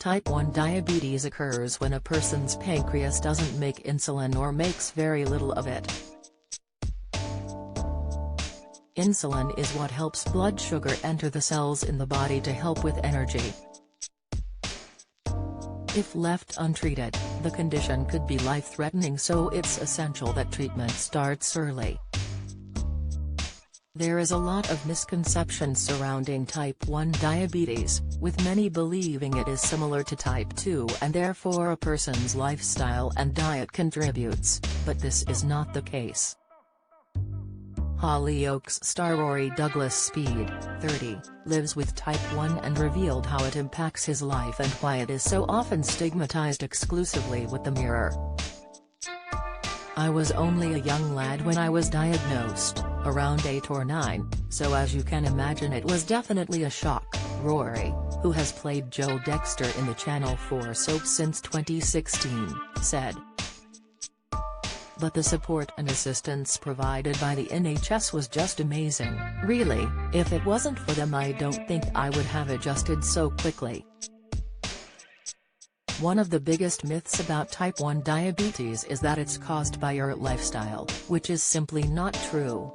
Type 1 diabetes occurs when a person's pancreas doesn't make insulin or makes very little of it. Insulin is what helps blood sugar enter the cells in the body to help with energy. If left untreated, the condition could be life-threatening, so it's essential that treatment starts early. There is a lot of misconception surrounding type 1 diabetes, with many believing it is similar to type 2 and therefore a person's lifestyle and diet contributes, but this is not the case. Hollyoaks star Rory Douglas-Speed, 30, lives with type 1 and revealed how it impacts his life and why it is so often stigmatized exclusively with the mirror. "I was only a young lad when I was diagnosed, around 8 or 9, so as you can imagine it was definitely a shock," Rory, who has played Joe Dexter in the Channel 4 soap since 2016, said. "But the support and assistance provided by the NHS was just amazing, really. If it wasn't for them, I don't think I would have adjusted so quickly." One of the biggest myths about type 1 diabetes is that it's caused by your lifestyle, which is simply not true.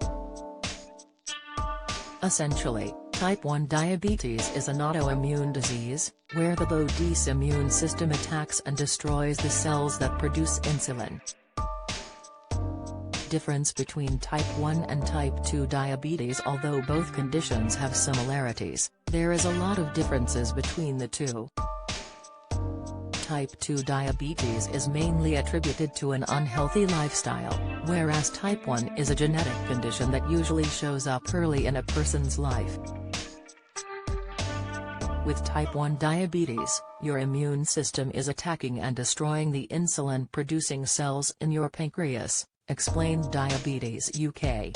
Essentially, type 1 diabetes is an autoimmune disease, where the body's immune system attacks and destroys the cells that produce insulin. Difference between type 1 and type 2 diabetes. Although both conditions have similarities, there is a lot of differences between the two. Type 2 diabetes is mainly attributed to an unhealthy lifestyle, whereas type 1 is a genetic condition that usually shows up early in a person's life. With type 1 diabetes, your immune system is attacking and destroying the insulin-producing cells in your pancreas, explained Diabetes UK.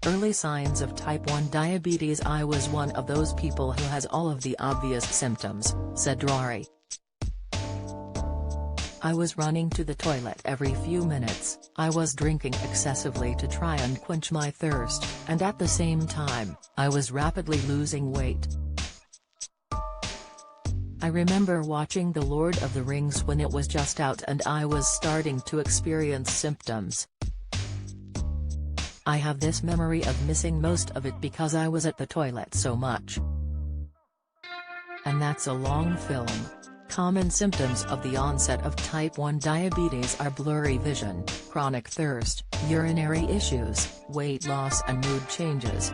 "Early signs of type 1 diabetes. I was one of those people who has all of the obvious symptoms," said Rory. "I was running to the toilet every few minutes, I was drinking excessively to try and quench my thirst, and at the same time, I was rapidly losing weight. I remember watching The Lord of the Rings when it was just out and I was starting to experience symptoms. I have this memory of missing most of it because I was at the toilet so much. And that's a long film." Common symptoms of the onset of type 1 diabetes are blurry vision, chronic thirst, urinary issues, weight loss and mood changes.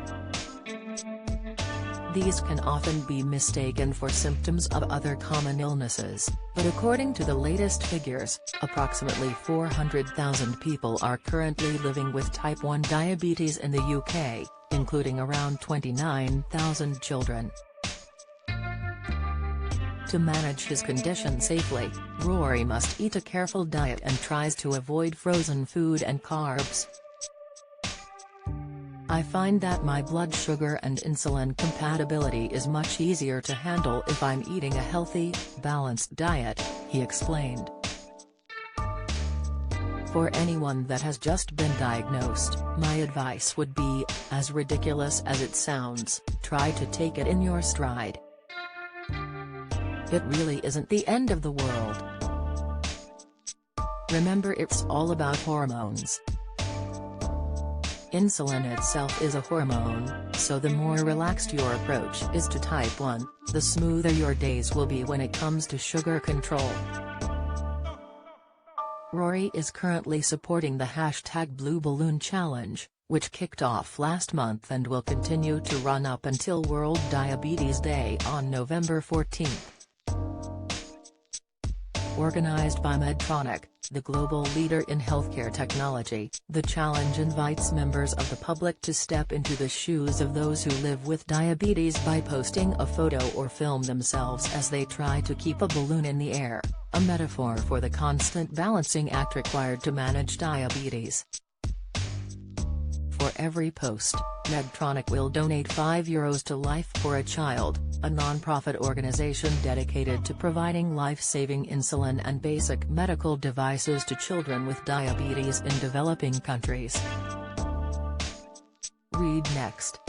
These can often be mistaken for symptoms of other common illnesses, but according to the latest figures, approximately 400,000 people are currently living with type 1 diabetes in the UK, including around 29,000 children. To manage his condition safely, Rory must eat a careful diet and tries to avoid frozen food and carbs. "I find that my blood sugar and insulin compatibility is much easier to handle if I'm eating a healthy, balanced diet," he explained. "For anyone that has just been diagnosed, my advice would be, as ridiculous as it sounds, try to take it in your stride. It really isn't the end of the world. Remember, it's all about hormones. Insulin itself is a hormone, so the more relaxed your approach is to type 1, the smoother your days will be when it comes to sugar control." Rory is currently supporting the #BlueBalloon Challenge, which kicked off last month and will continue to run up until World Diabetes Day on November 14th. Organized by Medtronic, the global leader in healthcare technology, the challenge invites members of the public to step into the shoes of those who live with diabetes by posting a photo or film themselves as they try to keep a balloon in the air, a metaphor for the constant balancing act required to manage diabetes. For every post, Medtronic will donate €5 to Life for a Child, a non-profit organization dedicated to providing life-saving insulin and basic medical devices to children with diabetes in developing countries. Read next.